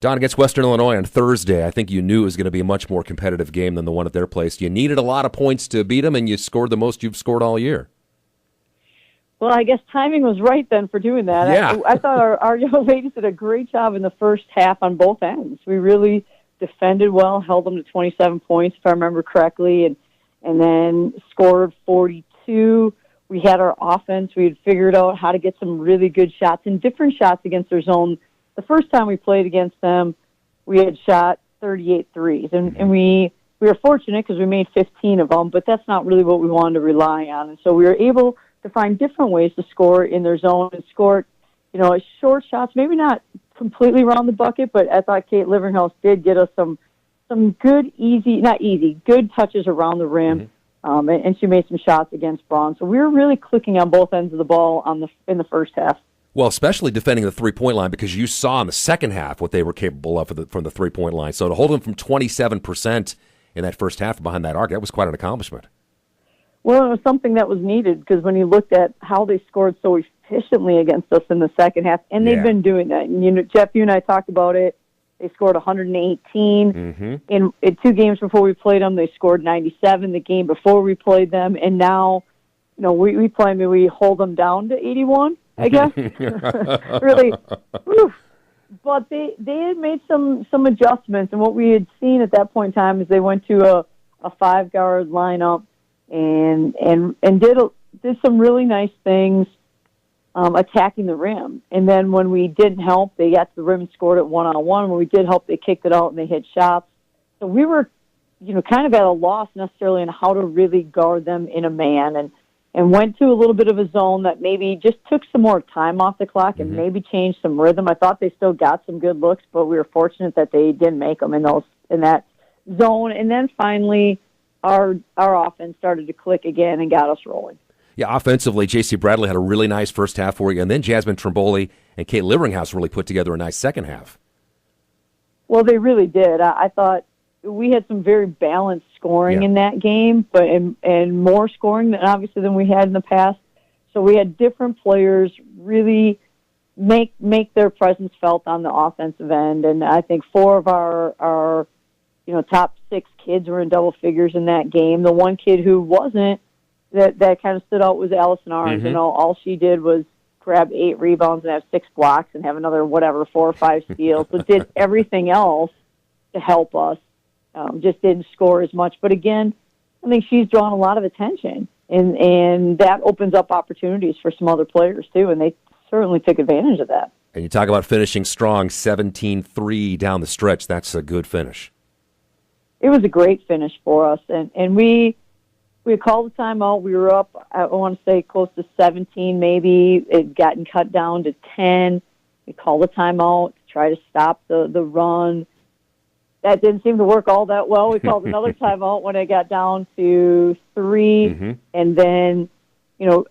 Dawn, against Western Illinois on Thursday, I think you knew it was going to be a much more competitive game than the one at their place. You needed a lot of points to beat them, and you scored the most you've scored all year. Well, I guess timing was right then for doing that. Yeah. I thought our young ladies did a great job in the first half on both ends. We really defended well, held them to 27 points, if I remember correctly, and then scored 42. We had our offense. We had figured out how to get some really good shots and different shots against their zone. The first time we played against them, we had shot 38 threes, and we were fortunate because we made 15 of them, but that's not really what we wanted to rely on. And so we were able to find different ways to score in their zone and score, short shots, maybe not completely around the bucket, but I thought Kate Liveringhouse did get us some good, good touches around the rim, and she made some shots against Braun. So we were really clicking on both ends of the ball in the first half. Well, especially defending the three-point line, because you saw in the second half what they were capable of from the three-point line. So to hold them from 27% in that first half behind that arc, that was quite an accomplishment. Well, it was something that was needed, because when you looked at how they scored so efficiently against us in the second half, and they've been doing that. And Jeff, you and I talked about it. They scored 118. In 2 games before we played them, they scored 97 the game before we played them. And now, we play them and we hold them down to 81, I guess. Really. Whew. But they had made some adjustments. And what we had seen at that point in time is they went to a 5-guard lineup and did some really nice things attacking the rim. And then when we didn't help, they got to the rim and scored it one-on-one. When we did help, they kicked it out and they hit shots. So we were, kind of at a loss necessarily in how to really guard them in a man, and went to a little bit of a zone that maybe just took some more time off the clock and maybe changed some rhythm. I thought they still got some good looks, but we were fortunate that they didn't make them in that zone. And then finally, our offense started to click again and got us rolling. Yeah, offensively, J.C. Bradley had a really nice first half for you, and then Jasmine Trimboli and Kate Liveringhouse really put together a nice second half. Well, they really did. I thought we had some very balanced scoring in that game, but and more scoring than we had in the past. So we had different players really make their presence felt on the offensive end, and I think 4 of our top 6 kids were in double figures in that game. The one kid who wasn't, that kind of stood out, was Allison Arns. All she did was grab 8 rebounds and have 6 blocks and have another 4 or 5 steals. So did everything else to help us. Just didn't score as much. But again, I think she's drawn a lot of attention, and that opens up opportunities for some other players too, and they certainly took advantage of that. And you talk about finishing strong, 17-3 down the stretch. That's a good finish. It was a great finish for us, and we called a timeout. We were up, I want to say, close to 17 maybe. It had gotten cut down to 10. We called a timeout to try to stop the run. That didn't seem to work all that well. We called another timeout when it got down to 3. And then,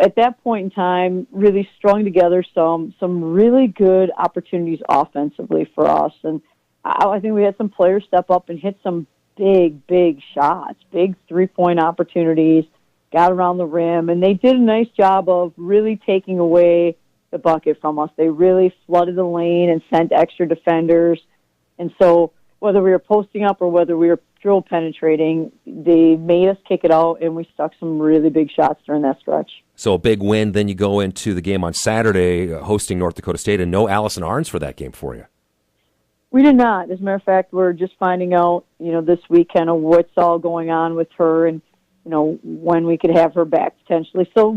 at that point in time, really strung together some really good opportunities offensively for us. And I think we had some players step up and hit some big shots, big 3-point opportunities, got around the rim, and they did a nice job of really taking away the bucket from us. They really flooded the lane and sent extra defenders. And so whether we were posting up or whether we were dribble penetrating, they made us kick it out, and we stuck some really big shots during that stretch. So a big win. Then you go into the game on Saturday, hosting North Dakota State, and no Allison Arns for that game for you. We did not. As a matter of fact, we're just finding out, this week kind of what's all going on with her and, when we could have her back potentially. So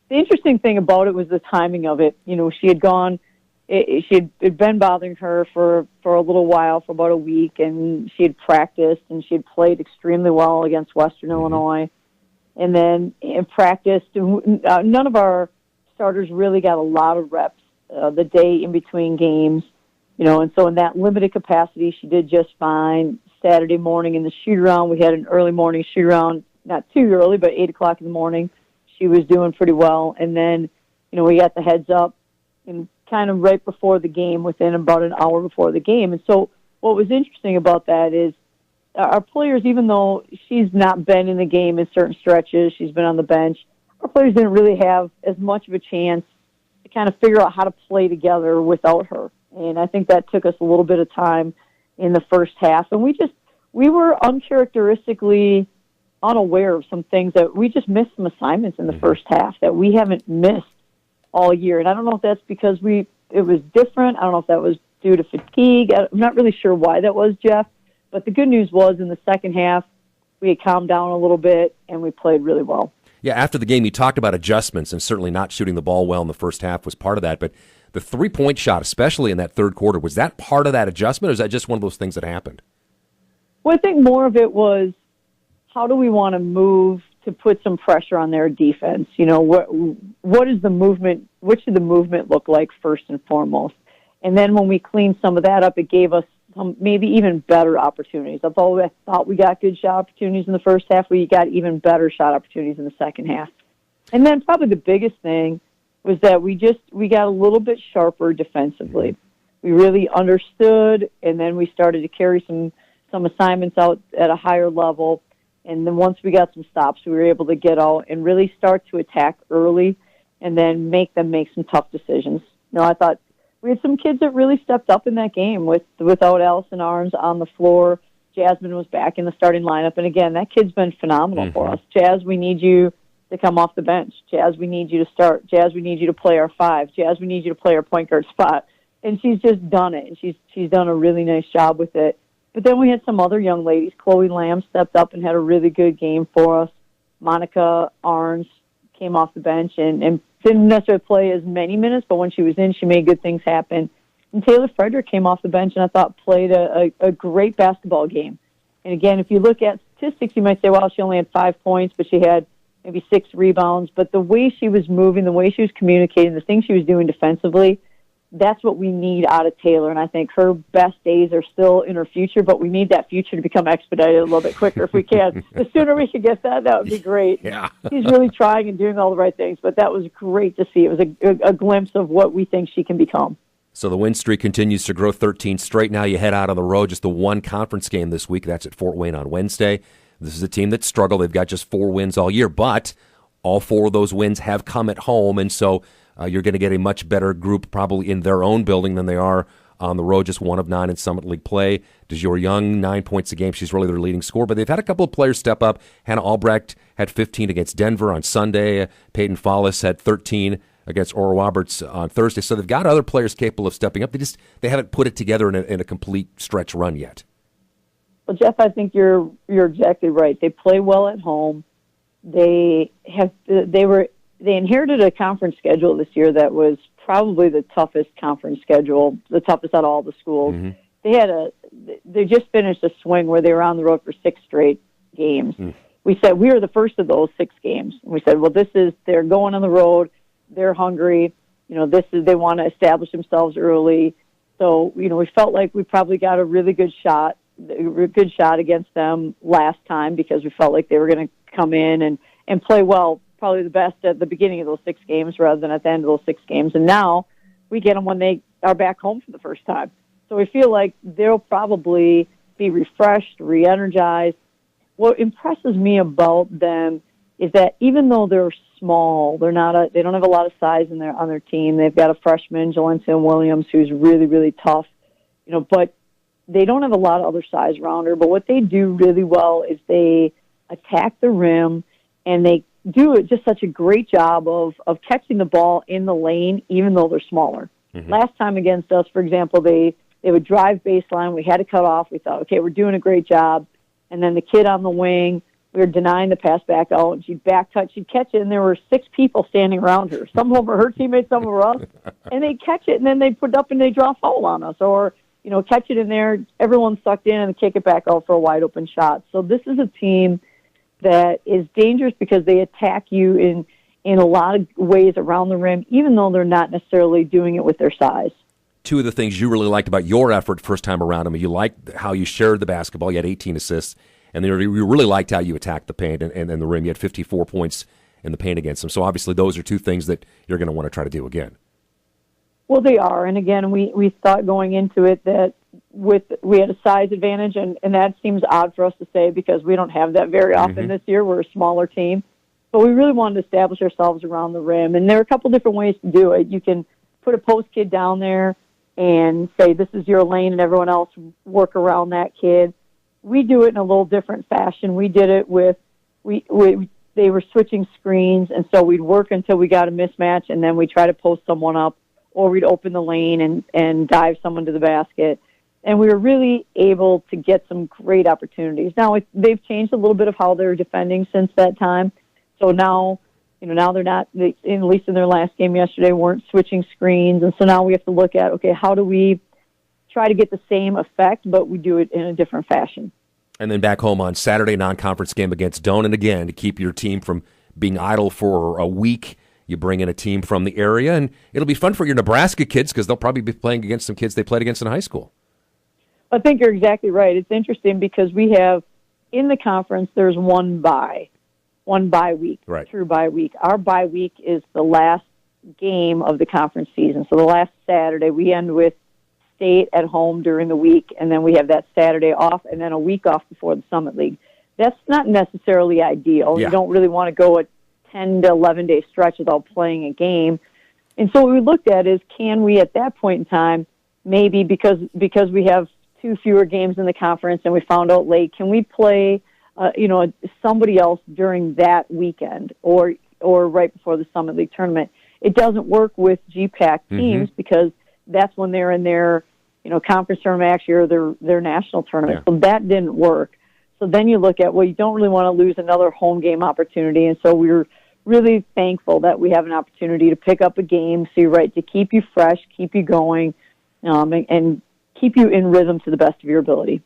the interesting thing about it was the timing of it. She had gone, it had been bothering her for a little while, for about a week, and she had practiced and she had played extremely well against Western Illinois. And then in practice, none of our starters really got a lot of reps the day in between games. And so in that limited capacity, she did just fine. Saturday morning in the shoot-around, we had an early morning shoot-around, not too early, but 8 o'clock in the morning. She was doing pretty well. And then, we got the heads up and kind of right before the game, within about an hour before the game. And so what was interesting about that is our players, even though she's not been in the game in certain stretches, she's been on the bench, our players didn't really have as much of a chance to kind of figure out how to play together without her. And I think that took us a little bit of time in the first half. And we were uncharacteristically unaware of some things that we just missed some assignments in the first half that we haven't missed all year. And I don't know if that's because it was different. I don't know if that was due to fatigue. I'm not really sure why that was, Jeff. But the good news was in the second half, we had calmed down a little bit and we played really well. Yeah, after the game, you talked about adjustments, and certainly not shooting the ball well in the first half was part of that. But the three-point shot, especially in that third quarter, was that part of that adjustment, or is that just one of those things that happened? Well, I think more of it was, how do we want to move to put some pressure on their defense? You know, what is the movement? What should the movement look like first and foremost? And then when we cleaned some of that up, it gave us some maybe even better opportunities. Although I thought we got good shot opportunities in the first half, we got even better shot opportunities in the second half. And then probably the biggest thing was that we got a little bit sharper defensively. We really understood, and then we started to carry some assignments out at a higher level. And then once we got some stops, we were able to get out and really start to attack early and then make them make some tough decisions. You know, I thought we had some kids that really stepped up in that game without Allison Arns on the floor. Jasmine was back in the starting lineup. And again, that kid's been phenomenal for us. Jazz, we need you to come off the bench. Jazz, we need you to start. Jazz, we need you to play our five. Jazz, we need you to play our point guard spot. And she's just done it. And she's done a really nice job with it. But then we had some other young ladies. Chloe Lamb stepped up and had a really good game for us. Monica Arns came off the bench and didn't necessarily play as many minutes, but when she was in, she made good things happen. And Taylor Frederick came off the bench and I thought played a great basketball game. And again, if you look at statistics, you might say, well, she only had 5 points, but she had maybe 6 rebounds. But the way she was moving, the way she was communicating, the things she was doing defensively, that's what we need out of Taylor. And I think her best days are still in her future, but we need that future to become expedited a little bit quicker if we can. The sooner we can get that would be great. Yeah. She's really trying and doing all the right things, but that was great to see. It was a glimpse of what we think she can become. So the win streak continues to grow, 13 straight. Now you head out on the road, just the one conference game this week. That's at Fort Wayne on Wednesday. This is a team that struggled. They've got just 4 wins all year, but all 4 of those wins have come at home, and so you're going to get a much better group probably in their own building than they are on the road, just 1 of 9 in Summit League play. DeJour Young, 9 points a game. She's really their leading scorer, but they've had a couple of players step up. Hannah Albrecht had 15 against Denver on Sunday. Peyton Follis had 13 against Oral Roberts on Thursday. So they've got other players capable of stepping up. They haven't put it together in a complete stretch run yet. Well, Jeff, I think you're exactly right. They play well at home. They inherited a conference schedule this year that was probably the toughest conference schedule, the toughest out of all the schools. Mm-hmm. They just finished a swing where they were on the road for 6 straight games. We said we were the first of those 6 games. We said, well, they're going on the road, they're hungry. You know, they want to establish themselves early. So, you know, we felt like we probably got a really good shot against them last time because we felt like they were going to come in and play well, probably the best at the beginning of those 6 games rather than at the end of those 6 games. And now we get them when they are back home for the first time. So we feel like they'll probably be refreshed, re-energized. What impresses me about them is that even though they're small, they don't have a lot of size on their team. They've got a freshman, Jalen Williams, who's really, really tough, you know, but they don't have a lot of other size around her. But what they do really well is they attack the rim, and they do just such a great job of catching the ball in the lane, even though they're smaller. Mm-hmm. Last time against us, for example, they would drive baseline. We had to cut off. We thought, okay, we're doing a great job. And then the kid on the wing, we were denying the pass back out, and she'd back touch, she'd catch it, and there were 6 people standing around her. Some of them were her teammates, some of them were us. And they catch it, and then they put up and they draw a foul on us. Or, you know, catch it in there, everyone's sucked in, and kick it back out for a wide-open shot. So this is a team that is dangerous because they attack you in a lot of ways around the rim, even though they're not necessarily doing it with their size. 2 of the things you really liked about your effort first time around, I mean, you liked how you shared the basketball. You had 18 assists, and you really liked how you attacked the paint and the rim. You had 54 points in the paint against them. So obviously those are 2 things that you're going to want to try to do again. Well, they are. And again, we thought going into it that we had a size advantage, and that seems odd for us to say because we don't have that very often this year. We're a smaller team. But we really wanted to establish ourselves around the rim. And there are a couple different ways to do it. You can put a post kid down there and say, this is your lane, and everyone else work around that kid. We do it in a little different fashion. We did it with, they were switching screens, and so we'd work until we got a mismatch, and then we'd try to post someone up, or we'd open the lane and dive someone to the basket. And we were really able to get some great opportunities. Now, they've changed a little bit of how they're defending since that time. So now, now they're not, at least in their last game yesterday, weren't switching screens. And so now we have to look at, okay, how do we try to get the same effect, but we do it in a different fashion. And then back home on Saturday, non-conference game against Dawn. And again, to keep your team from being idle for a week, you bring in a team from the area. And it'll be fun for your Nebraska kids because they'll probably be playing against some kids they played against in high school. I think you're exactly right. It's interesting because we have, in the conference, there's one bye week, right. True bye week. Our bye week is the last game of the conference season. So the last Saturday, we end with State at home during the week, and then we have that Saturday off, and then a week off before the Summit League. That's not necessarily ideal. Yeah. You don't really want to go a 10 to 11-day stretch without playing a game. And so what we looked at is, can we, at that point in time, maybe because we have 2 fewer games in the conference and we found out late, can we play somebody else during that weekend or right before the Summit League tournament? It doesn't work with GPAC teams because that's when they're in their conference tournament actually, or their national tournament. Yeah. So that didn't work. So then you look at, well, you don't really want to lose another home game opportunity. And so we're really thankful that we have an opportunity to pick up a game, so you're right, to keep you fresh, keep you going, and keep you in rhythm to the best of your ability.